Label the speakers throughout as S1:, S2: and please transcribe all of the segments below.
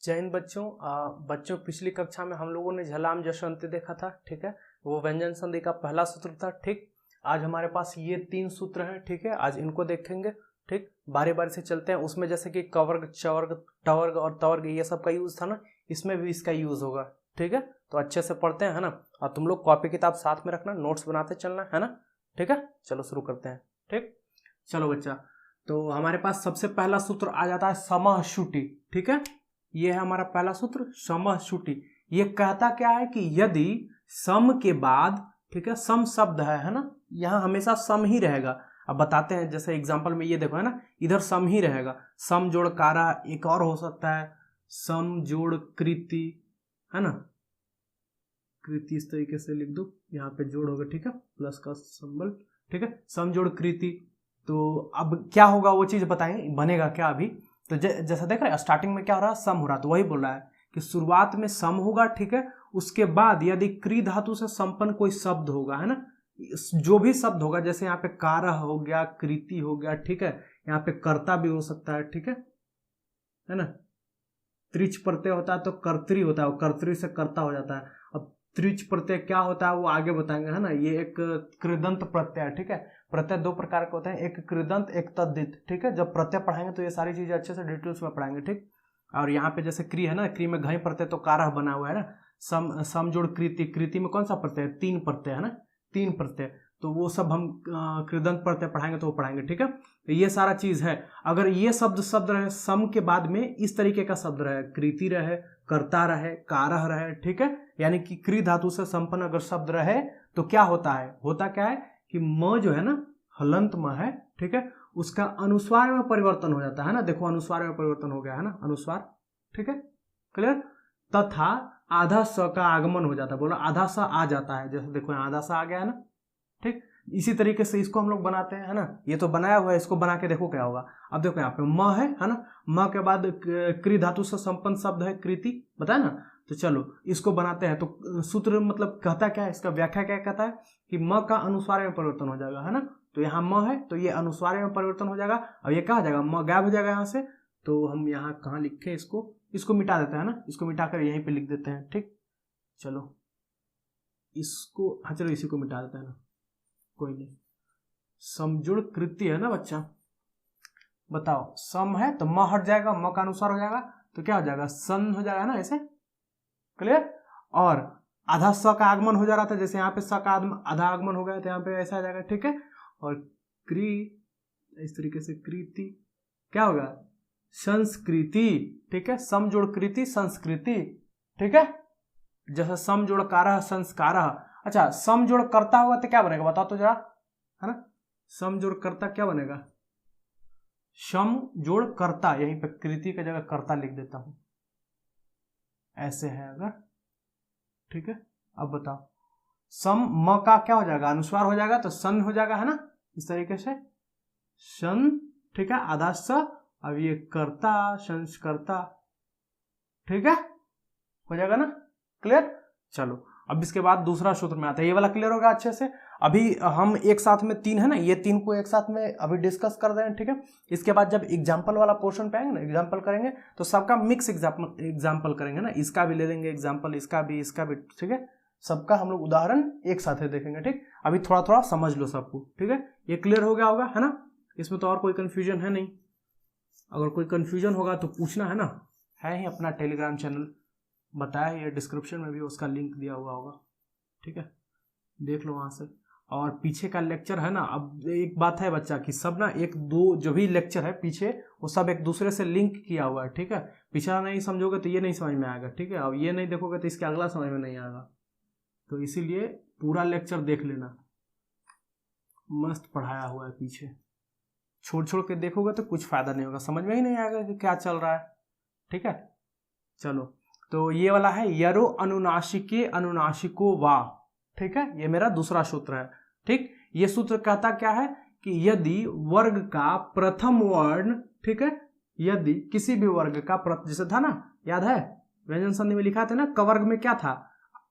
S1: जय हिंद बच्चों। बच्चों पिछली कक्षा में हम लोगों ने झलाम जशवंती देखा था, ठीक है। वो व्यंजन संधि का पहला सूत्र था, ठीक। आज हमारे पास ये 3 सूत्र हैं, ठीक है। आज इनको देखेंगे, ठीक। बारी बारी से चलते हैं। उसमें जैसे कि कवर्ग, चवर्ग, टवर्ग और तवर्ग ये सब का यूज था ना, इसमें भी इसका यूज होगा, ठीक है। तो अच्छे से पढ़ते हैं, है ना। और तुम लोग कॉपी किताब साथ में रखना, नोट्स बनाते चलना, है ना, ठीक है। चलो शुरू करते हैं, ठीक। चलो बच्चा, तो हमारे पास सबसे पहला सूत्र आ जाता है समःश्रुति, ठीक है। ये है हमारा पहला सूत्र समःश्रुति। ये कहता क्या है कि यदि सम के बाद, ठीक है, सम शब्द है ना, यहाँ हमेशा सम ही रहेगा। अब बताते हैं, जैसे एग्जांपल में ये देखो, है ना, इधर सम ही रहेगा। सम जोड़ कारा, एक और हो सकता है सम जोड़ कृति, है ना, कृति इस तरीके से लिख दो, यहाँ पे जोड़ होगा, ठीक है, प्लस का सिंबल, ठीक है, सम जोड़ कृति। तो अब क्या होगा वो चीज बताएंगे, बनेगा क्या अभी। तो जैसा देख रहे हैं स्टार्टिंग में क्या हो रहा है, सम हो रहा है, तो वही बोल रहा है कि शुरुआत में सम होगा, ठीक है। उसके बाद यदि क्री धातु से संपन्न कोई शब्द होगा, है ना, जो भी शब्द होगा, जैसे यहाँ पे कारह हो गया, कृति हो गया, ठीक है, यहाँ पे कर्ता भी हो सकता है, ठीक है ना। त्रिच प्रत्यय होता है तो कर्तरी होता है, वो कर्तरी से कर्ता हो जाता है। अब त्रिच प्रत्यय क्या होता है वो आगे बताएंगे, है ना। ये एक कृदंत प्रत्यय है, ठीक है। प्रत्यय दो प्रकार के होते हैं, एक कृदंत, एक तद्धित, ठीक है। जब प्रत्यय पढ़ाएंगे तो ये सारी चीजें अच्छे से डिटेल्स में पढ़ाएंगे, ठीक। और यहाँ पे जैसे क्री है ना, क्री में घई प्रत्यय तो कारह बना हुआ है ना। सम जोड़ कृति, कृति में कौन सा प्रत्यय है, 3 प्रत्यय है ना, 3 प्रत्यय। तो वो सब हम कृदंत प्रत्यय पढ़ाएंगे तो वो पढ़ाएंगे, ठीक है। तो ये सारा चीज है। अगर ये शब्द रहे सम के बाद में इस तरीके का शब्द रहे, कृति रहे, कर्ता रहे, कारह रहे, ठीक है, यानी कि क्री धातु से संपन्न अगर शब्द रहे तो क्या होता है, होता क्या है कि म जो है ना, हलंत म है, ठीक है, उसका अनुस्वार में परिवर्तन हो जाता है ना। देखो अनुस्वार में परिवर्तन हो गया है ना, अनुस्वार, ठीक है, क्लियर। तथा आधा स का आगमन हो जाता है, बोला आधा स आ जाता है, जैसे देखो यहाँ आधा स आ गया है ना, ठीक। इसी तरीके से इसको हम लोग बनाते हैं, है ना। ये तो बनाया हुआ है, इसको बना के देखो क्या होगा। अब देखो यहाँ पे म है ना, म के बाद क्री धातु से संपन्न शब्द है कृति, बताया ना। तो चलो इसको बनाते हैं। तो सूत्र मतलब कहता क्या है, इसका व्याख्या क्या कहता है कि म का अनुस्वार में परिवर्तन हो जाएगा, है ना। तो यहाँ म है तो ये अनुस्वार में परिवर्तन हो जाएगा। अब ये क्या हो जाएगा, म गायब हो जाएगा यहाँ से। तो हम यहाँ कहाँ लिखे इसको मिटा देते हैं ना, इसको मिटाकर यहीं पे लिख देते हैं, ठीक। चलो इसको, हाँ चलो इसी को मिटा देते हैं ना, कोई नहीं। समजुड़ कृति है ना बच्चा, बताओ सम है तो म हट जाएगा, म का अनुसार हो जाएगा, तो क्या हो जाएगा, सन हो जाएगा ना, ऐसे, क्लियर। और आधा स का आगमन हो जा रहा था, जैसे यहाँ पे स का आधा आगमन हो गया तो यहाँ पे ऐसा आ जाएगा, ठीक है। और क्री इस तरीके से कृति क्या होगा, संस्कृति, ठीक है। सम जोड़ कृति संस्कृति, ठीक है। जैसे सम जोड़ कारह संस्कारः। अच्छा सम जोड़ करता होगा तो क्या बनेगा बताओ तो जरा, है ना। सम जोड़ कर्ता क्या बनेगा, सम जोड़ कर्ता, यहीं पे कृति की जगह कर्ता लिख देता हूं, ऐसे है अगर, ठीक है। अब बताओ सम म का क्या हो जाएगा, अनुस्वार हो जाएगा तो सन हो जाएगा, है ना, इस तरीके से सन, ठीक है, आधा स। अब ये कर्ता संस्कर्ता, ठीक है, हो जाएगा ना, क्लियर। चलो अब इसके बाद दूसरा सूत्र में आता है, ये वाला क्लियर होगा अच्छे से। अभी हम एक साथ में 3 है ना, ये 3 को एक साथ में अभी डिस्कस कर रहे हैं, ठीक है। इसके बाद जब एग्जाम्पल वाला पोर्शन पे आएंगे ना, एग्जाम्पल करेंगे तो सबका मिक्स एग्जाम्पल करेंगे ना, इसका भी ले लेंगे एग्जाम्पल, इसका भी, ठीक है। सबका हम लोग उदाहरण एक साथ देखेंगे, ठीक। अभी थोड़ा थोड़ा समझ लो सबको, ठीक है। ये क्लियर हो गया होगा, है ना, इसमें तो और कोई कंफ्यूजन है नहीं। अगर कोई कंफ्यूजन होगा तो पूछना, है ना, है ही अपना टेलीग्राम चैनल बताया, ये डिस्क्रिप्शन में भी उसका लिंक दिया हुआ होगा, ठीक है, देख लो वहां से। और पीछे का लेक्चर है ना, अब एक बात है बच्चा कि सब ना एक दो जो भी लेक्चर है पीछे, वो सब एक दूसरे से लिंक किया हुआ है, ठीक है। पिछला नहीं समझोगे तो ये नहीं समझ में आएगा, ठीक है। अब ये नहीं देखोगे तो इसके अगला समझ में नहीं आएगा, तो इसीलिए पूरा लेक्चर देख लेना, मस्त पढ़ाया हुआ है पीछे। छोड़ छोड़ के देखोगे तो कुछ फायदा नहीं होगा, समझ में ही नहीं आएगा कि क्या चल रहा है, ठीक है। चलो तो ये वाला है यरो अनुनासिके अनुनासिको वा, ठीक है, ये मेरा दूसरा सूत्र है, ठीक। ये सूत्र कहता क्या है कि यदि वर्ग का प्रथम वर्ण, ठीक है, यदि किसी भी वर्ग का जैसे था ना, याद है व्यंजन संधि में लिखा था ना, कवर्ग में क्या था,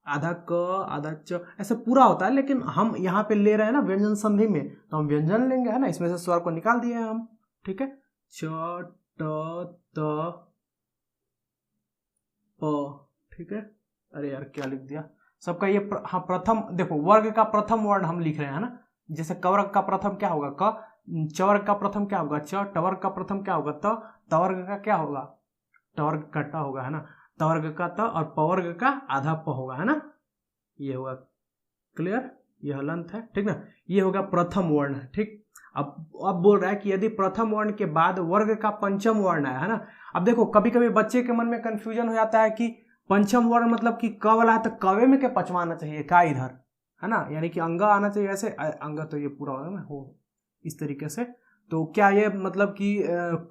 S1: आधा क आधा च, ऐसे पूरा होता है, लेकिन हम यहाँ पे ले रहे हैं ना व्यंजन संधि में, तो हम व्यंजन लेंगे, है ना, इसमें से स्वर को निकाल दिए हम, ठीक है। च ट त प, ठीक है। अरे यार क्या लिख दिया सबका ये हाँ प्रथम, देखो वर्ग का प्रथम वर्ण हम लिख रहे हैं ना, जैसे कवर्ग का प्रथम क्या होगा क, चवर्ग का प्रथम क्या होगा च, टवर्ग का प्रथम क्या होगा त, तवर्ग का क्या होगा टवर्ग का ट होगा, है ना, तवर्ग का त, और पवर्ग का आधा प होगा, है ना, ये होगा। क्लियर, यह हलंत है, ठीक ना, ये होगा प्रथम वर्ण, ठीक। अब बोल रहा है कि यदि प्रथम वर्ण के बाद वर्ग का पंचम वर्ण है ना। अब देखो कभी कभी बच्चे के मन में कंफ्यूजन हो जाता है कि पंचम वर्ण मतलब कि क वाला है तो कवे में क्या पचमा आना चाहिए का इधर, है ना, यानी कि अंग आना चाहिए, ऐसे अंग तो ये पूरा होगा ना हो इस तरीके से, तो क्या ये मतलब कि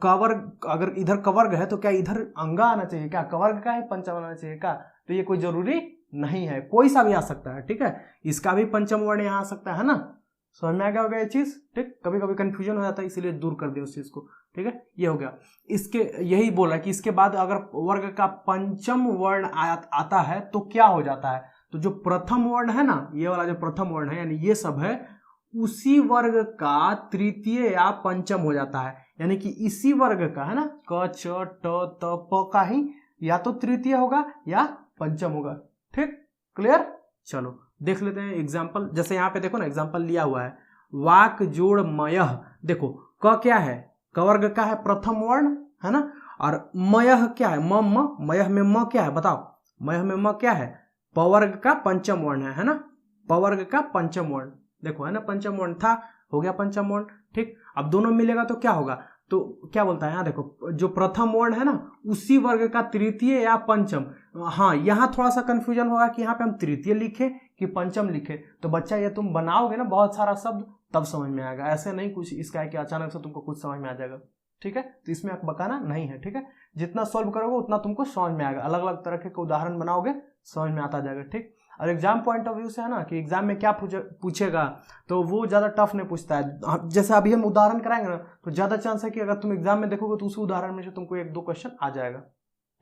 S1: कवर्ग, अगर इधर कवर्ग है तो क्या इधर अंग आना चाहिए क्या, कवर्ग का ही पंचम आना चाहिए क्या, तो ये कोई जरूरी नहीं है, कोई सा भी आ सकता है, ठीक है, इसका भी पंचम वर्ण यहाँ आ सकता है ना। समझ में आ गया होगा ये चीज, ठीक, कभी कभी कंफ्यूजन हो जाता है इसीलिए दूर कर दिया उस चीज को, ठीक है, ये हो गया। इसके यही बोल रहा है कि इसके बाद अगर वर्ग का पंचम वर्ण आता है तो क्या हो जाता है, तो जो प्रथम वर्ण है ना, ये वाला जो प्रथम वर्ण है यानी ये सब है, उसी वर्ग का तृतीय या पंचम हो जाता है, यानी कि इसी वर्ग का, है ना, क च ट त प का ही या तो तृतीय होगा या पंचम होगा, ठीक, क्लियर। चलो देख लेते हैं एग्जाम्पल, जैसे यहाँ पे देखो ना एग्जाम्पल लिया हुआ है, वाक जोड़ मयह, देखो क क्या है, कवर्ग का है प्रथम वर्ण, है ना, और मयह क्या है, म, मयह में म क्या है बताओ, मयह में म क्या है, पवर्ग का पंचम वर्ण है ना, पवर्ग का पंचम वर्ण, देखो है ना पंचम वर्ण था, हो गया पंचम वर्ण, ठीक। अब दोनों मिलेगा तो क्या होगा, तो क्या बोलता है यहाँ देखो, जो प्रथम वर्ण है ना उसी वर्ग का तृतीय या पंचम, हाँ यहाँ थोड़ा सा कंफ्यूजन होगा कि यहाँ पे हम तृतीय लिखे कि पंचम लिखे, तो बच्चा ये तुम बनाओगे ना बहुत सारा शब्द तब समझ में आएगा, ऐसे नहीं कुछ इसका है कि अचानक से तुमको कुछ समझ में आ जाएगा, ठीक है, तो इसमें आप बकाना नहीं है, ठीक है, जितना सॉल्व करोगे उतना तुमको समझ में आएगा, अलग अलग तरह के उदाहरण बनाओगे समझ में आता जाएगा, ठीक। और एग्जाम पॉइंट ऑफ व्यू से है ना कि एग्जाम में क्या पूछेगा, तो वो ज़्यादा टफ नहीं पूछता है, जैसे अभी हम उदाहरण कराएंगे ना तो ज़्यादा चांस है कि अगर तुम एग्जाम में देखोगे तो उसी उदाहरण में से तुमको 1-2 क्वेश्चन आ जाएगा,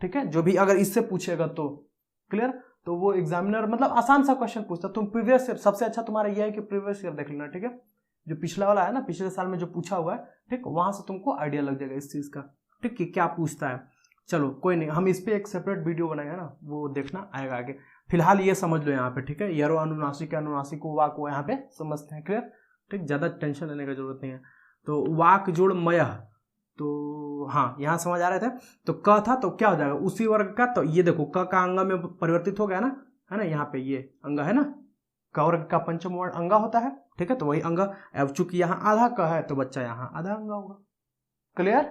S1: ठीक है, जो भी अगर इससे पूछेगा तो क्लियर, तो वो एग्जामिनर मतलब आसान सा क्वेश्चन पूछता है, तुम प्रीवियस ईयर, सबसे अच्छा तुम्हारा यह है कि प्रीवियस ईयर देख लेना, ठीक है, जो पिछला वाला है ना पिछले साल में जो पूछा हुआ है, ठीक, वहां से तुमको आइडिया लग जाएगा इस चीज का, ठीक, कि क्या पूछता है। चलो कोई नहीं, हम इस पे एक सेपरेट वीडियो बनाएंगे ना, वो देखना आएगा आगे, फिलहाल ये समझ लो यहाँ पे, ठीक है, यरो अनुनासिक अनुनासिक वाक को यहाँ पे समझते हैं, क्लियर, ठीक, ज्यादा टेंशन लेने की जरूरत नहीं है। तो वाक जोड़ मयह, तो हाँ यहाँ समझ आ रहे थे, तो क था तो क्या हो जाएगा उसी वर्ग का, तो ये देखो क का अंग में परिवर्तित हो गया ना, है ना, यहाँ पे ये अंग है ना, क वर्ग का पंचम वर्ण अंगा होता है, ठीक है, तो वही अंग, अब चूंकि यहाँ आधा क है तो बच्चा यहाँ आधा अंग होगा, क्लियर,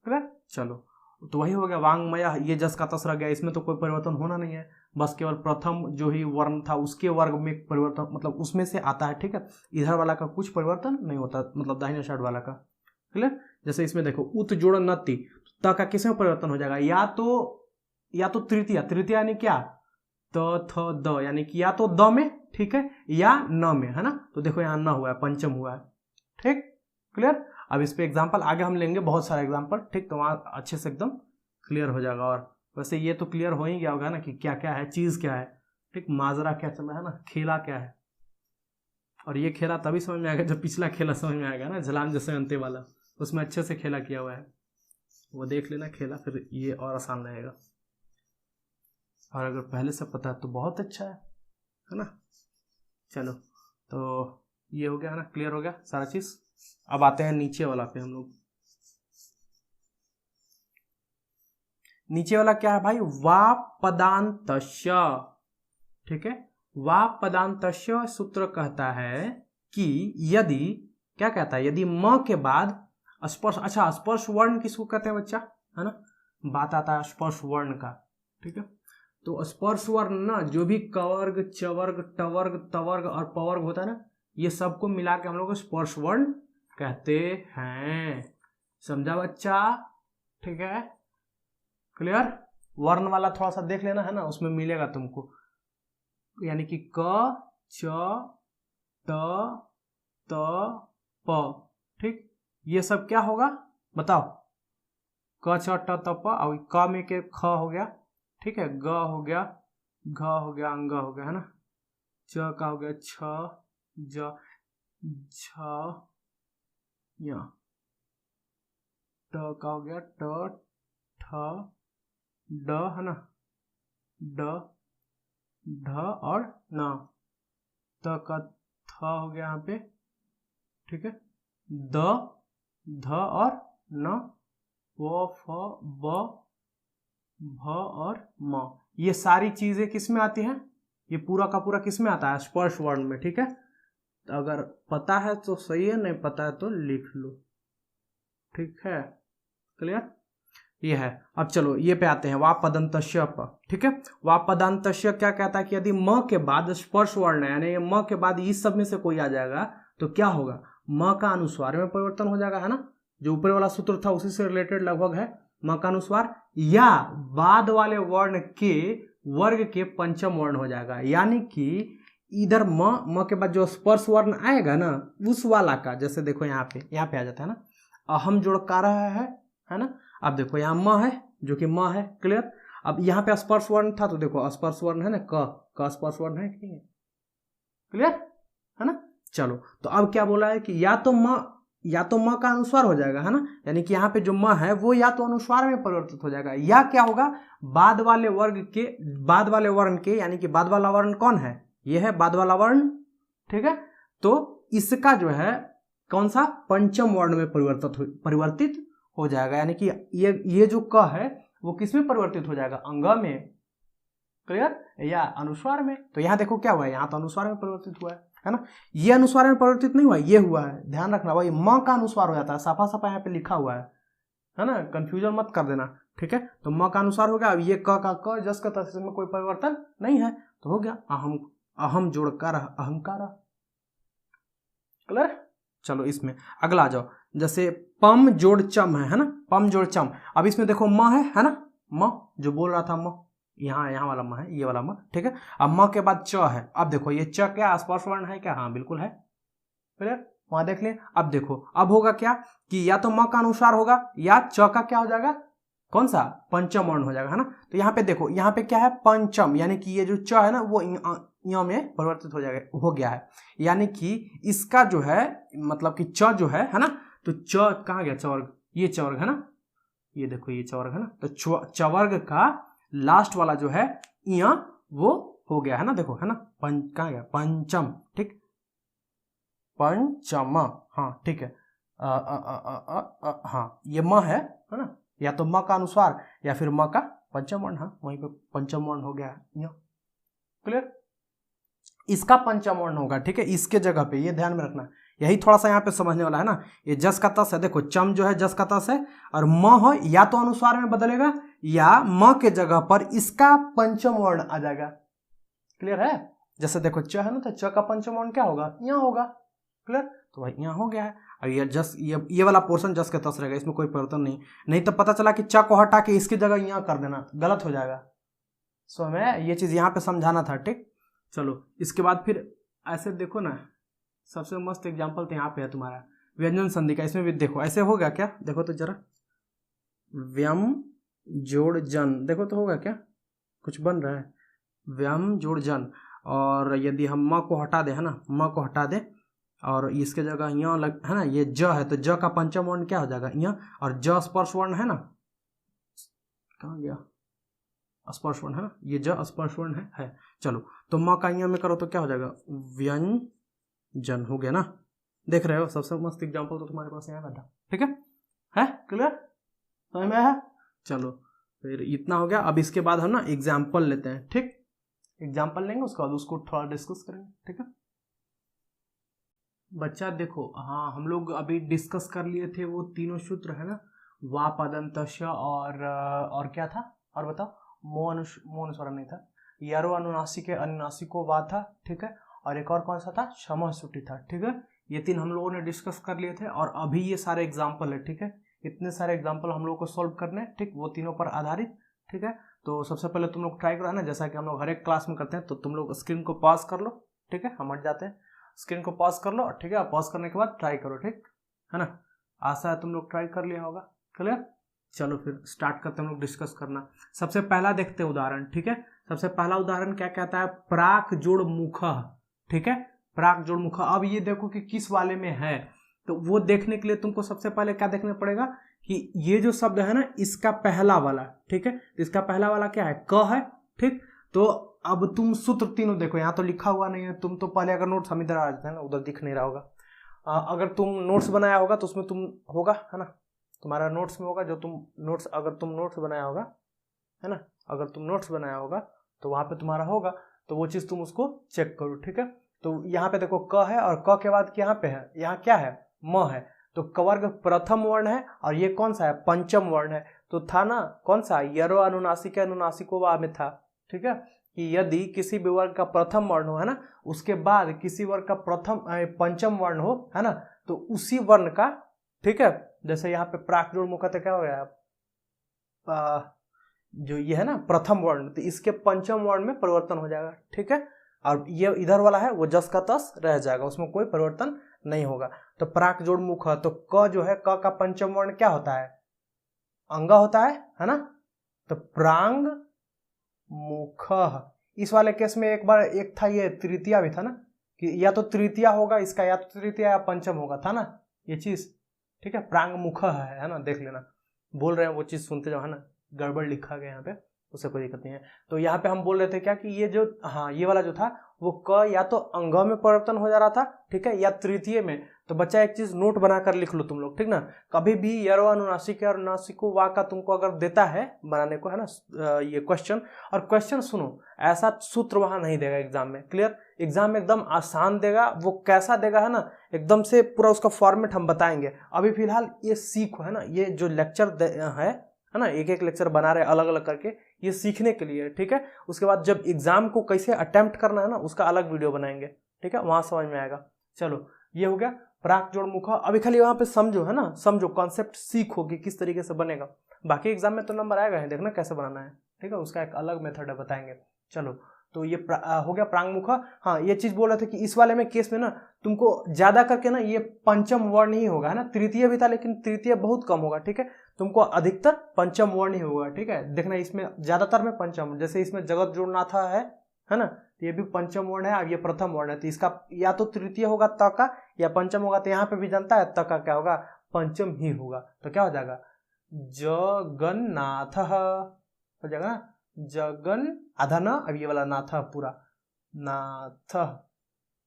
S1: क्लियर। चलो तो वही हो गया वांगमय, ये जस का तस रह गया, इसमें तो कोई परिवर्तन होना नहीं है, बस केवल प्रथम जो ही वर्ण था उसके वर्ग में परिवर्तन, मतलब उसमें से आता है, ठीक है, इधर वाला का कुछ परिवर्तन नहीं होता, मतलब दाहिने साइड वाला का, क्लियर। जैसे इसमें देखो उत जोड़ नति, त का किस में परिवर्तन हो जाएगा, या तो तृतीय, तृतीय यानी क्या, त थ द, यानी कि या तो द में, ठीक है, या न में, है ना, तो देखो यहाँ न हुआ है पंचम हुआ है, ठीक, क्लियर। अब इस पे एग्जांपल आगे हम लेंगे बहुत सारा एग्जांपल, ठीक, तो वहाँ अच्छे से एकदम क्लियर हो जाएगा, और वैसे ये तो क्लियर हो ही गया होगा ना कि क्या क्या है, चीज़ क्या है, ठीक, माजरा क्या चल रहा है ना, खेला क्या है, और ये खेला तभी समझ में आएगा जब पिछला खेला समझ में आएगा ना, झलाम जैसे अंते वाला, उसमें अच्छे से खेला किया हुआ है, वो देख लेना खेला, फिर ये और आसान रहेगा, और अगर पहले से पता है तो बहुत अच्छा है ना। चलो तो ये हो गया ना, क्लियर हो गया सारा चीज़। अब आते हैं नीचे वाला पे, हम लोग नीचे वाला क्या है भाई, वा पदांतस्य, ठीक है, वा पदांतस्य सूत्र कहता है कि यदि, क्या कहता है, यदि म के बाद स्पर्श, अच्छा स्पर्श वर्ण किसको कहते हैं बच्चा, है ना, बात आता है स्पर्श वर्ण का, ठीक है, तो स्पर्श वर्ण ना जो भी कवर्ग चवर्ग टवर्ग तवर्ग और पवर्ग होता है ना, ये सबको मिला के हम लोग स्पर्श वर्ण कहते हैं, समझा बच्चा, ठीक है, क्लियर। वर्ण वाला थोड़ा सा देख लेना, है ना, उसमें मिलेगा तुमको, यानी कि क च त त प, ठीक, ये सब क्या होगा बताओ, क छ ट त प, और क में के ख हो गया, ठीक है, ग हो गया, घ हो गया, अंग हो गया, है ना, च का हो गया छ, ज झ, या ट का हो गया ट ठ ड, है ना, ड, ढ और न, त का थ हो गया यहाँ पे, ठीक है, द, ध और न, व, फ, ब, भ और म। ये सारी चीजें किस में आती हैं? ये पूरा का पूरा किस में आता है? स्पर्श वर्ण में, ठीक है। तो अगर पता है तो सही है, नहीं पता है तो लिख लो, ठीक है, क्लियर। ये है। अब चलो ये पे आते हैं, वा पदंतस्य प, ठीक है। वा पदंतस्य क्या कहता है कि यदि म के बाद स्पर्श वर्ण है, यानी म के बाद इस सब में से कोई आ जाएगा तो क्या होगा? म का अनुस्वार में परिवर्तन हो जाएगा, है ना। जो ऊपर वाला सूत्र था उसी से रिलेटेड लगभग है, म का अनुस्वार, या बाद वाले वर्ण के वर्ग के पंचम वर्ण हो जाएगा। यानी कि इधर म के बाद जो स्पर्श वर्ण आएगा ना, उस वाला का, जैसे देखो यहाँ पे आ जाता है ना, अहम जोड़ कार है ना। अब देखो यहाँ म है जो कि म है, क्लियर। अब यहाँ पे स्पर्श वर्ण था तो देखो स्पर्श वर्ण है ना, क स्पर्श वर्ण है कि नहीं, क्लियर है ना। चलो तो अब क्या बोला है कि या तो म का अनुस्वार हो जाएगा, है ना, यानी कि यहाँ पे जो म है वो या तो अनुस्वार में परिवर्तित हो जाएगा, या क्या होगा, बाद वाले वर्ण के, यानी कि बाद वाला वर्ण कौन है? ये है बाद वाला वर्ण, ठीक है। तो इसका जो है कौन सा? पंचम वर्ण में परिवर्तित हो जाएगा, यानी कि ये जो क है वो किस में परिवर्तित हो जाएगा? अंग में, क्लियर, या अनुस्वार में। तो यहाँ देखो क्या हुआ है, यहाँ तो अनुस्वार में परिवर्तित हुआ है ना। ये अनुस्वार में परिवर्तित नहीं हुआ, ये हुआ है, ध्यान रखना भाई। म का अनुस्वार हो जाता है, साफा साफा यहाँ पे लिखा हुआ है ना, कंफ्यूजन मत कर देना, ठीक है। तो म का अनुस्वार हो गया। अब ये क जस का तस में कोई परिवर्तन नहीं है तो हो गया अहम जोड़ कर अहंकार, क्लियर। चलो इसमें अगला आ जाओ, जैसे पम जोड़ चम है ना, पम जोड़ चम। अब इसमें देखो म है ना, म जो बोल रहा था म, यहाँ वाला म है, ये वाला म, ठीक है। अब म के बाद च है। अब देखो ये च क्या स्पर्श वर्ण है क्या? हाँ बिल्कुल है, क्लियर, वहां देख लें। अब देखो अब होगा क्या कि या तो म का अनुसार होगा या च का क्या हो जाएगा? कौन सा? पंचम वर्ण हो जाएगा, है ना। तो यहाँ पे देखो, यहाँ पे क्या है? पंचम, यानी कि ये जो च है ना वो यहाँ में परिवर्तित हो गया है, यानी कि इसका जो है मतलब कि च जो है ना, तो च कहाँ गया? चवर्ग, ये चवर्ग है ना, ये देखो ये चवर्ग है ना, तो चवर्ग का लास्ट वाला जो है यहाँ वो हो गया है ना, देखो है ना, कहाँ गया? पंचम, ठीक, पंचम, हाँ ठीक है। हाँ ये म है ना, या तो म का अनुस्वार या फिर म का पंचम वर्ण, हाँ वहीं पे पंचम वर्ण हो गया है यहाँ, क्लियर। इसका पंचम वर्ण होगा, ठीक है, इसके जगह पे, ये ध्यान में रखना, यही थोड़ा सा यहाँ पे समझने वाला है ना। ये जस का तस है, देखो चम जो है जस का तस है, और म हो या तो अनुस्वार में बदलेगा या म के जगह पर इसका पंचम वर्ण आ जाएगा, क्लियर है। जैसे देखो च है ना, तो च का पंचम वर्ण क्या होगा? यहाँ होगा, क्लियर। तो भाई यहाँ हो गया है। और ये जस ये वाला पोर्शन जस के तस रहेगा, इसमें कोई परिवर्तन नहीं तो पता चला कि च को हटा के इसकी जगह यहाँ कर देना, गलत हो जाएगा। सो हमें ये चीज यहाँ पे समझाना था, ठीक। चलो इसके बाद फिर ऐसे देखो ना, सबसे मस्त एग्जाम्पल तो यहाँ पे है तुम्हारा व्यंजन संधि का। इसमें भी देखो ऐसे होगा क्या? देखो तो जरा, व्यम जोड़ जन, देखो तो होगा क्या? कुछ बन रहा है, व्यम जोड़ जन। और यदि हम म को हटा दे, है ना, म को हटा दे और इसके जगह यहाँ है ना, ये ज है, तो ज का पंचम वर्ण क्या हो जाएगा? यहाँ। और ज स्पर्श वर्ण है ना, कहाँ गया? स्पर्श वर्ण है ना, ये ज स्पर्श वर्ण है। चलो तो म का यहाँ में करो तो क्या हो जाएगा? व्यंजन हो गया ना। देख रहे हो, सबसे मस्त एग्जांपल तो तुम्हारे पास यहाँ बैठा, ठीक है क्लियर, समझ में है। चलो फिर इतना हो गया। अब इसके बाद हम ना एग्जाम्पल लेते हैं, ठीक, एग्जाम्पल लेंगे, उसके बाद उसको थोड़ा डिस्कस करेंगे, ठीक है बच्चा। देखो हाँ, हम लोग अभी डिस्कस कर लिए थे वो तीनों सूत्र है ना, वा पदंतस्य और क्या था, और बताओ, मो अनुस्वार नहीं था, यारो अनुनासिक के अनुनासिक को वा था, ठीक है, और एक और कौन सा था? क्षमा सुटी था, ठीक है। ये तीन हम लोगों ने डिस्कस कर लिए थे, और अभी ये सारे एग्जाम्पल है, ठीक है, इतने सारे एग्जाम्पल हम लोग को सॉल्व करने, ठीक, वो तीनों पर आधारित, ठीक है। तो सबसे पहले तुम लोग ट्राई करो, है ना, जैसा कि हम लोग हर एक क्लास में करते हैं। तो तुम लोग स्क्रीन को पॉज कर लो, ठीक है, हम हट जाते हैं, स्क्रीन को पॉज कर लो, ठीक है। पॉज करने के बाद ट्राई करो, ठीक है ना, आशा है तुम लोग ट्राई कर लिया होगा, क्लियर। चलो फिर स्टार्ट करते हैं हम लोग डिस्कस करना। सबसे पहला देखते हैं उदाहरण, ठीक है। सबसे पहला उदाहरण क्या कहता है? प्राक जोड़ मुख, ठीक है, प्राक जोड़ मुख। अब ये देखो कि किस वाले में है, तो वो देखने के लिए तुमको सबसे पहले क्या देखना पड़ेगा कि ये जो शब्द है ना, इसका पहला वाला, ठीक है, इसका पहला वाला क्या है? क है, ठीक। तो अब तुम सूत्र तीनों देखो, यहाँ तो लिखा हुआ नहीं है, तुम तो पहले अगर नोट्स हम इधर आ जाते हैं ना, उधर दिख नहीं रहा होगा। अगर तुम नोट्स बनाया होगा तो उसमें तुम होगा, है ना, तुम्हारा नोट्स में होगा जो तुम नोट्स, अगर तुम नोट्स बनाया होगा, है ना, अगर तुम नोट्स बनाया होगा तो वहाँ पे तुम्हारा होगा, तो वो चीज़ तुम उसको चेक करो, ठीक है। तो यहाँ पे देखो क है और क के बाद यहाँ पे है, यहाँ क्या है, म है, तो कवर्ग प्रथम वर्ण है और ये कौन सा है, पंचम वर्ण है। तो था ना कौन सा, यरो अनुनासिक अनुनासिको वा में था, ठीक है, कि यदि किसी भी वर्ग का प्रथम वर्ण हो, है ना, उसके बाद किसी वर्ग का प्रथम पंचम वर्ण हो, है ना, तो उसी वर्ण का, ठीक है, जैसे यहाँ पे प्राक जोड़ मुखत क्या हो गया, जो ये है ना प्रथम वर्ण, तो इसके पंचम वर्ण में परिवर्तन हो जाएगा, ठीक है, और ये इधर वाला है वो जस का तस रह जाएगा, उसमें कोई परिवर्तन नहीं होगा। तो प्राक जोड़ मुख, तो क जो है, क का पंचम वर्ण क्या होता है, अंग होता है ना, तो प्रांग मुख। इस वाले केस में एक बार एक था ये तृतीया भी था ना, कि या तो तृतीया होगा इसका, या तो तृतीया या पंचम होगा, था ना ये चीज, ठीक है, प्रांग मुख है ना, देख लेना, बोल रहे हैं वो चीज सुनते जाओ, है ना, गड़बड़ लिखा गया यहाँ पे, उससे कोई दिक्कत नहीं है। तो यहाँ पे हम बोल रहे थे क्या कि ये जो, हाँ, ये वाला जो था वो क या तो अंग में परिवर्तन हो जा रहा था, ठीक है, या तृतीय में। तो बच्चा एक चीज नोट बनाकर लिख लो तुम लोग, ठीक ना, कभी भी यरो अनुनासिक और अनुनासिको वा का तुमको अगर देता है बनाने को, है ना, ये क्वेश्चन, और क्वेश्चन सुनो, ऐसा सूत्र वहां नहीं देगा एग्जाम में, क्लियर, एग्जाम में एकदम आसान देगा। वो कैसा देगा, है ना, एकदम से पूरा उसका फॉर्मेट हम बताएंगे। अभी फिलहाल ये सीखो, है ना, ये जो लेक्चर है ना, एक एक लेक्चर बना रहे अलग अलग करके, ये सीखने के लिए, ठीक है। उसके बाद जब एग्जाम को कैसे अटेम्प्ट करना है ना, उसका अलग वीडियो बनाएंगे, ठीक है, वहां समझ में आएगा। चलो ये हो गया प्राक जोड़ मुख। अभी खाली वहां पे समझो, है ना, समझो कॉन्सेप्ट, सीखो कि किस तरीके से बनेगा। बाकी एग्जाम में तो नंबर आएगा ही, देखना कैसे बनाना है, ठीक है, उसका एक अलग मेथड है, बताएंगे। चलो, तो ये हो गया प्रांग मुख। हाँ, ये चीज बोल रहे थे कि इस वाले में केस में ना तुमको ज्यादा करके ना ये पंचम वर्ण ही होगा, है ना, तृतीय भी था लेकिन तृतीय बहुत कम होगा, ठीक है, तुमको अधिकतर पंचम वर्ण ही होगा, ठीक है। देखना इसमें ज्यादातर में पंचम, जैसे इसमें जगत जोड़नाथा है ना, तो ये भी पंचम वर्ण है, अब ये प्रथम वर्ण है, तो इसका या तो तृतीय होगा त का, या पंचम होगा, तो यहाँ पे भी जानता है त का क्या होगा, पंचम ही होगा, तो क्या हो जाएगा, जगन्नाथ हो जाएगा ना, जगन आधा ना, अब ये वाला नाथ पूरा नाथ,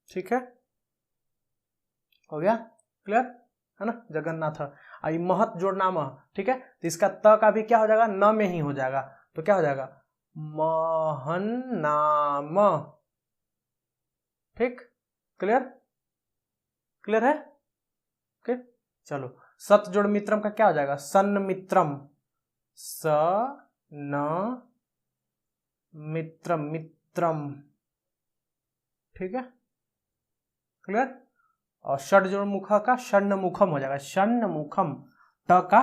S1: ठीक है, हो गया क्लियर, है ना, जगन्नाथ। अब महत जोड़ना मह, ठीक है, तो इसका त का भी क्या हो जाएगा, न में ही हो जाएगा, तो क्या हो जाएगा, महन्नाम, ठीक, क्लियर, क्लियर है, ओके। चलो, सत जोड़ मित्रम का क्या हो जाएगा, सन्न मित्रम, स न मित्रम, मित्रम, ठीक है, क्लियर। और षड जोड़ मुख का षण्ण मुखम हो जाएगा, षण्ण मुखम, ट का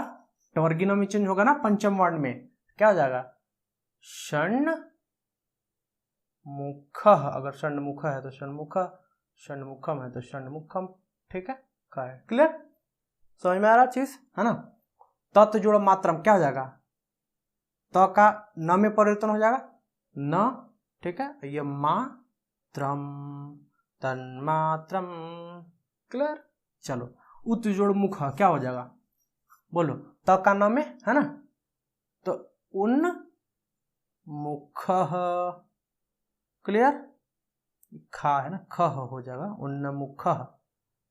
S1: टवर्गिनम में चेंज होगा ना पंचम वर्ण में, क्या हो जाएगा, षण्ण मुख, अगर षण्ण मुख है तो षण्मुख, षण्ण मुखम है तो षण्ण मुखम, ठीक है, क्या है, क्लियर, समझ में आ रहा चीज, है ना। तत् जोड़ मात्रम क्या हो जाएगा, त का न में परिवर्तन हो जाएगा, न, ठीक है, ये मात्रम, तन्मात्रम, क्लियर। चलो, उत जोड़ मुख क्या हो जाएगा, बोलो, त का न में, है ना, तो उन मुख, क्लियर, खा है ना, ख हो जाएगा, उन्नमुख,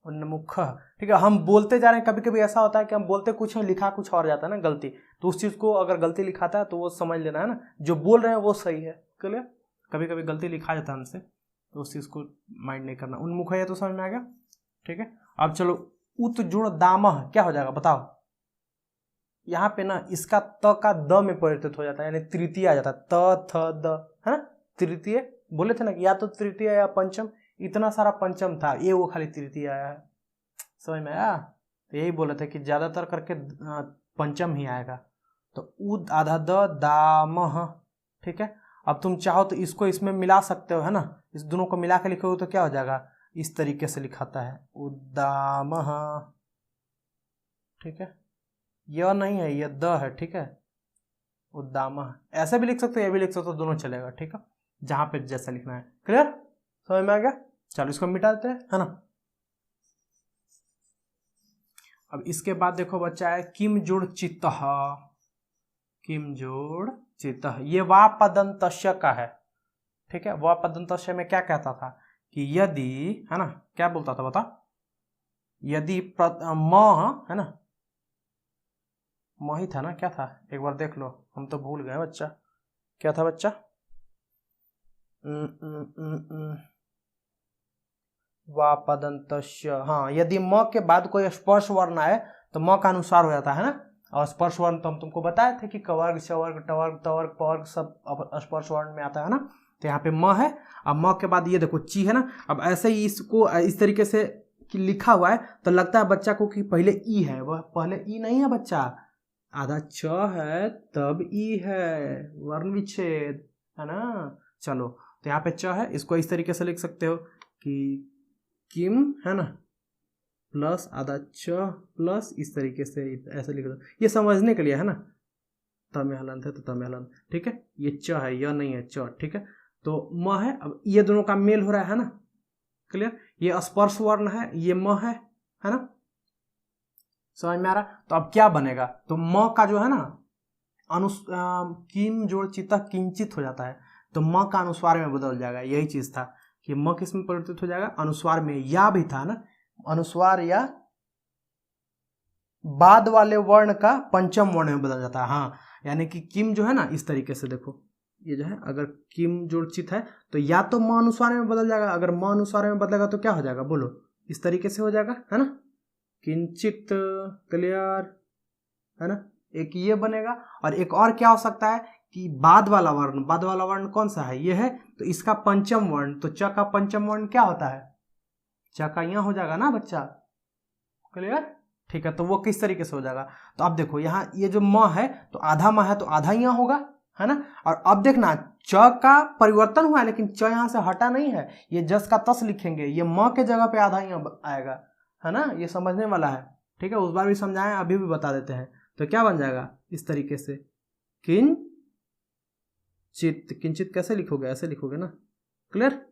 S1: उन्नमुख, ठीक है। हम बोलते जा रहे हैं, कभी कभी ऐसा होता है कि हम बोलते कुछ है, लिखा कुछ और जाता है ना गलती, तो उस चीज को अगर गलती लिखाता है तो वो समझ लेना, है ना, जो बोल रहे हैं वो सही है, क्लियर। कभी कभी गलती लिखा जाता है हमसे, तो उस चीज को माइंड नहीं करना। उन्मुख है तो समझ में आ गया, ठीक है। अब चलो, उत जोड़ दामह क्या हो जाएगा, बताओ। यहाँ पे ना इसका त का द में परिवर्तित हो जाता है, यानी तृतीय आ जाता है, त थ द, है ना, तृतीय बोले थे ना कि या तो तृतीय या पंचम, इतना सारा पंचम था, ये वो खाली तृतीय आया है, समझ में आया। तो यही बोले थे कि ज्यादातर करके पंचम ही आएगा। तो उद आधा द दामह, ठीक है। अब तुम चाहो तो इसको इसमें मिला सकते हो, है ना, इस दोनों को मिला के लिखोगे तो क्या हो जाएगा, इस तरीके से लिखाता है, उद्दामह, ठीक है, यह नहीं है, यह द है, ठीक है, उद्दामह, ऐसे भी लिख सकते हो, ये भी लिख सकते हो, दोनों चलेगा, ठीक है, जहां पे जैसा लिखना है, क्लियर, समझ में आ गया। चलो इसको मिटा देते हैं, है ना। अब इसके बाद देखो बच्चा है किम जोड़ चित्तः, किम जोड़ चित्तः, ये वा पदंतस्य का है, ठीक है। व पदंतस्य में क्या कहता था कि यदि, है ना, क्या बोलता था बता, यदि म, है ना, म ही था ना, क्या था एक बार देख लो, हम तो भूल गए बच्चा, क्या था बच्चा, वा पदंतस्य, हाँ, यदि म के बाद कोई स्पर्श वर्ण आए तो म का अनुसार हो जाता है ना। और स्पर्श वर्ण तो हम तुमको बताए थे कि कवर्ग, सवर्ग, टवर्ग, तवर्ग, पवर्ग सब स्पर्श वर्ण में आता है ना। तो यहाँ पे म है, अब म के बाद ये देखो ची है ना। अब ऐसे ही इसको इस तरीके से कि लिखा हुआ है तो लगता है बच्चा को कि पहले ई है, वह पहले ई नहीं है बच्चा, आधा च है तब ई है, वर्ण विच्छेद, है ना। चलो तो यहाँ पे च है, इसको इस तरीके से लिख सकते हो कि किम, है ना, प्लस आधा च प्लस इस तरीके से ऐसे लिख दो, ये समझने के लिए है ना। तमे हलंत है तो तमे हलंत, ठीक है। ये च है, यह नहीं है, च, ठीक है। तो म है, अब ये दोनों का मेल हो रहा है ना, क्लियर। ये स्पर्श वर्ण है, ये म है ना, समझ में आ रहा। तो अब क्या बनेगा, तो म का जो है ना किम जोड़ चिता किंचित हो जाता है, तो म का अनुस्वार में बदल जाएगा। यही चीज था कि म किस में परिवर्तित हो जाएगा, अनुस्वार में। या भी था ना, अनुस्वार या बाद वाले वर्ण का पंचम वर्ण में बदल जाता है। हाँ, यानी कि किम जो है ना, इस तरीके से देखो, ये जो है अगर किम जोड़चित है तो या तो म अनुस्वार में बदल जाएगा, अगर म अनुस्वार में बदलेगा तो क्या हो जाएगा बोलो, इस तरीके से हो जाएगा, है ना, किंचित, क्लियर, है ना। एक ये बनेगा, और एक और क्या हो सकता है कि बाद वाला वर्ण कौन सा है, ये है, तो इसका पंचम वर्ण, तो च का पंचम वर्ण क्या होता है, च का यहाँ हो जाएगा ना बच्चा, क्लियर, ठीक है। तो वो किस तरीके से हो जाएगा, तो अब देखो यहाँ ये जो म है तो आधा म है तो आधा यहाँ होगा, है ना। और अब देखना च का परिवर्तन हुआ है लेकिन च यहाँ से हटा नहीं है, ये जस का तस लिखेंगे, ये म के जगह पे आधा यहाँ आएगा, है ना। ये समझने वाला है, ठीक है। उस बार भी समझाएं, अभी भी बता देते हैं। तो क्या बन जाएगा इस तरीके से, किंचित, किंचित कैसे लिखोगे, ऐसे लिखोगे ना, क्लियर,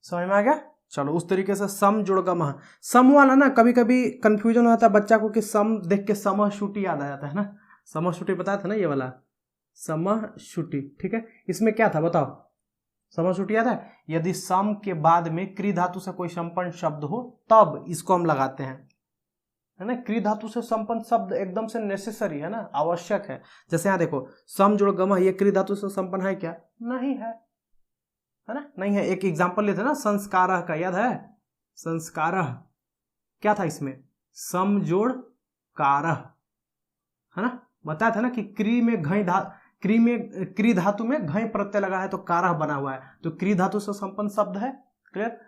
S1: समझ में आ गया। चलो उस तरीके से सम जोड़ गम, सम वाला ना कभी कभी कंफ्यूजन होता है बच्चा को कि सम देख के समश्रुति याद आ जाता है ना, समश्रुति बताया था ना, ये वाला समश्रुति, ठीक है। इसमें क्या था बताओ, समश्रुति याद है, यदि सम के बाद में क्री धातु से कोई संपन्न शब्द हो तब इसको हम लगाते हैं, है ना। क्री धातु से संपन्न शब्द एकदम से नेसेसरी है ना, आवश्यक है। जैसे यहाँ देखो सम जोड़ गम, ये क्री धातु से संपन्न है क्या, नहीं है ना, नहीं है। एक एग्जांपल लेते ना, संस्कारः का, याद है, संस्कारः क्या था इसमें, सम जोड़ कारः, है ना। बताया था ना कि क्री में क्री धातु में घई प्रत्यय लगा है तो कारः बना हुआ है, तो क्री धातु से संपन्न शब्द है, क्लियर।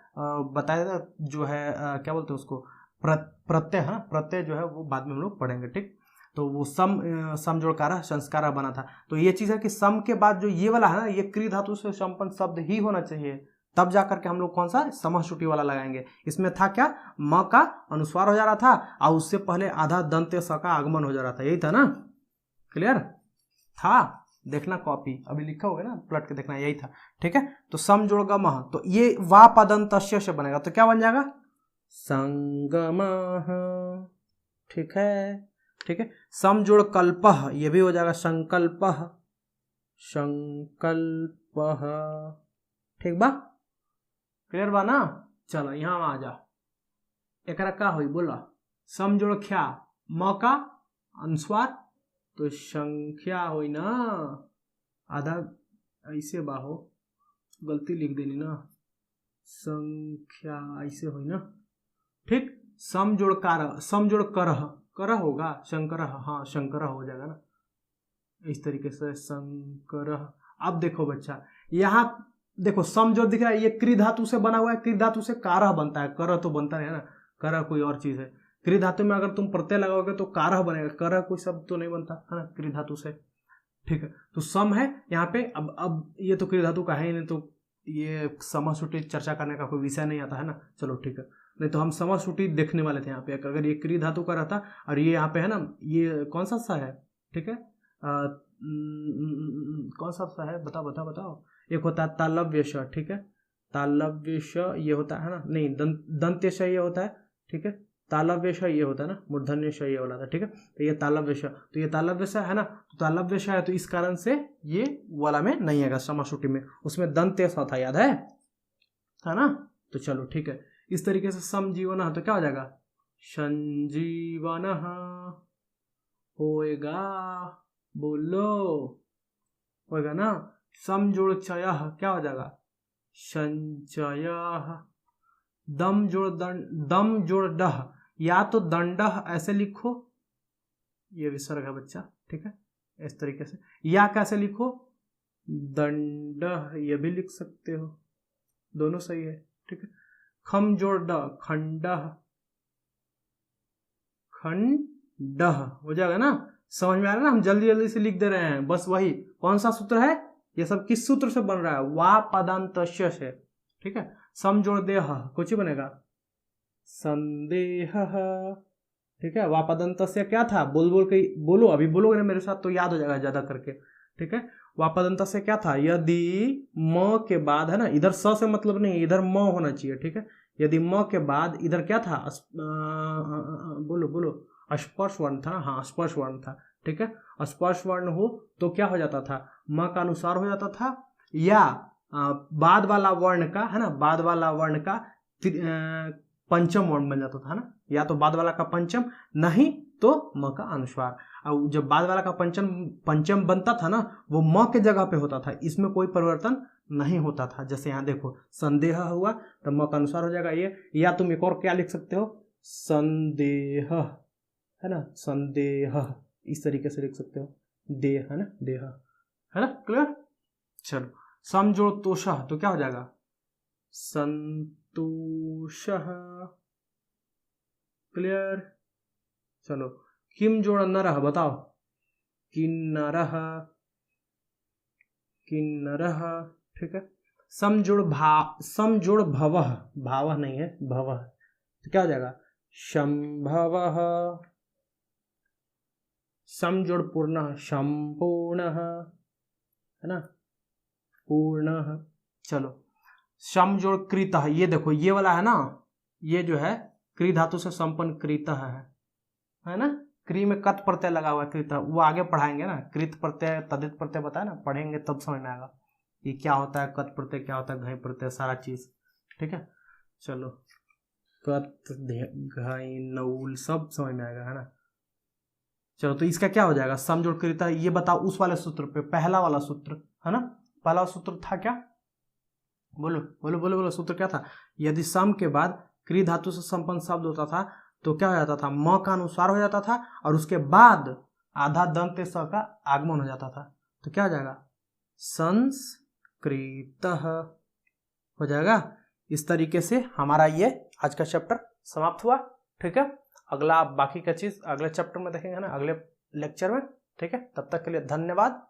S1: बताया था जो है क्या बोलते हैं उसको, प्रत्यय, है, प्रत्यय जो है वो बाद में हम लोग पढ़ेंगे, ठीक। तो वो सम जोड़ कारः संस्कारः बना था। तो ये चीज है कि सम के बाद जो ये वाला है ना, ये क्री धातु से संपन्न शब्द ही होना चाहिए, तब जाकर के हम लोग कौन सा समश्रुति वाला लगाएंगे। इसमें था क्या, म का अनुस्वार हो जा रहा था और उससे पहले आधा दंत्य स का आगमन हो जा रहा था, यही था ना, क्लियर था। देखना कॉपी अभी लिखा होगा ना, पलट के देखना, यही था, ठीक है। तो सम जोड़ गम, तो ये वा पदंतस्य से बनेगा, तो क्या बन जाएगा, संगमः, ठीक है, ठीक है। सम जोड़ कल्पः, ये भी हो जाएगा संकल्पः, संकल्पः, ठीक बा, क्लियर बा ना। चलो यहाँ आ जा, एकरा का होई बोला, सम जोड़ ख्या, म का अनुस्वार तो संख्या होई ना, आधा ऐसे बाहो, गलती लिख देनी ना, संख्या ऐसे होई ना, ठीक। सम जोड़ कारः, सम जोड़ करः, करः होगा, शंकरः, हाँ शंकरः हो जाएगा ना, इस तरीके से शंकरः। अब देखो बच्चा यहाँ देखो सम जोड़ दिख रहा है, ये क्री धातु से बना हुआ है, क्री धातु से कारः बनता है, करः तो बनता है ना, करः कोई और चीज है। क्री धातु में अगर तुम प्रत्यय लगाओगे तो कारः बनेगा, करः कोई शब्द तो नहीं बनता है ना क्री धातु से, ठीक है। तो सम है यहाँ पे, अब ये तो क्री धातु का है ही नहीं, तो ये समश्रुति चर्चा करने का कोई विषय नहीं आता है ना, चलो ठीक है। नहीं तो हम समश्रुति देखने वाले थे यहाँ पे, अगर ये क्री धातु का रहता और ये यहाँ पे है ना, ये कौन सा है, ठीक है, कौन सा है, बताओ बताओ बताओ। एक होता है तालव्य श, ठीक है, तालव्य श ये होता है ना, नहीं दंत्य श ये होता है, ठीक है, तालव्य श ये होता है ना, मूर्धन्य श ये वाला था, ठीक है। तो ये तालव्य श, तो ये तालव्य श है ना, तो तालव्य श है तो इस कारण से ये वाला में नहीं आएगा, समाश्रुति में। उसमें दंत्य स था, याद है ना। तो चलो ठीक है, इस तरीके से समजीवन तो क्या हो जाएगा, संजीवन होएगा, बोलो होएगा ना। सम जोड़ चय क्या हो जाएगा, संचय। दम जोड़ डह, या तो दंड ऐसे लिखो, ये विसर्ग है बच्चा, ठीक है, इस तरीके से। या कैसे लिखो, दंड, ये भी लिख सकते हो, दोनों सही है, ठीक है। खम जोड़ ड, खंड, खंड हो जाएगा ना। समझ में आ रहा है ना, हम जल्दी जल्दी से लिख दे रहे हैं, बस वही। कौन सा सूत्र है, ये सब किस सूत्र से बन रहा है, वा पदांतस्य से, ठीक है। सम जोड़ देह, कुछ ही बनेगा संदेह, ठीक है। वा पदांतस्य क्या था, बोल बोल के बोलो, अभी बोलोगे ना मेरे साथ तो याद हो जाएगा ज्यादा करके, ठीक है। वा पदांतस्य क्या था, यदि म के बाद है ना, इधर स से मतलब नहीं, इधर म होना चाहिए, ठीक है। यदि म के बाद इधर क्या था, बोलो बोलो, स्पर्श वर्ण था, हाँ स्पर्श वर्ण था, ठीक है। स्पर्श वर्ण हो तो क्या हो जाता था, म का अनुसार हो जाता था, या बाद वाला वर्ण का है ना, बाद वाला वर्ण का पंचम वर्ण बन जाता था ना, या तो बाद वाला का पंचम, नहीं तो म का अनुस्वार। अब जब बाद वाला का पंचम बनता था ना, वो म के जगह पे होता था, इसमें कोई परिवर्तन नहीं होता था। जैसे यहाँ देखो संदेह हुआ तो म का अनुसार हो जाएगा ये, या तुम एक और क्या लिख सकते हो, संदेह, है ना, संदेह, इस तरीके से लिख सकते हो, देह है ना, देह है ना, क्लियर। चलो सम जोड़ तोष तो क्या हो जाएगा, संतोष, क्लियर। चलो किम जोड़ नरह, बताओ, किन्नरह, किन्नरह, ठीक है। सम जोड़ भवः, भावः नहीं है, भवः, तो क्या हो जाएगा, शंभवः। सम जोड़ पूर्ण, संपूर्णः, है ना, पूर्णः। चलो सम जोड़ कृतः, ये देखो ये वाला है ना, ये जो है क्री धातु से संपन्न कृतः है ना, क्री में कत प्रत्यय लगा हुआ है, कृतः, वो आगे पढ़ाएंगे ना, कृत प्रत्यय तदित प्रत्यय बताया ना, पढ़ेंगे तब समझ में आएगा ये क्या होता है, कत प्रत्यय क्या होता है, घई प्रत्यय, सारा चीज, ठीक है। चलो कत घई नऊल सब समझ में आएगा, है ना। चलो तो इसका क्या हो जाएगा, सम जोड़ कृतः, ये बताओ उस वाले सूत्र पे, पहला वाला सूत्र है ना, पहला सूत्र था क्या, बोलो बोलो बोलो बोलो, सूत्र क्या था, यदि सम के बाद क्री धातु से संपन्न शब्द होता था तो क्या हो जाता था, म का अनुसार हो जाता था, और उसके बाद आधा दंत स का आगमन हो जाता था, तो क्या हो जाएगा, संस्कृतः हो जाएगा। इस तरीके से हमारा ये आज का चैप्टर समाप्त हुआ, ठीक है। अगला बाकी का चीज अगले चैप्टर में देखेंगे ना, अगले लेक्चर में, ठीक है। तब तक के लिए धन्यवाद।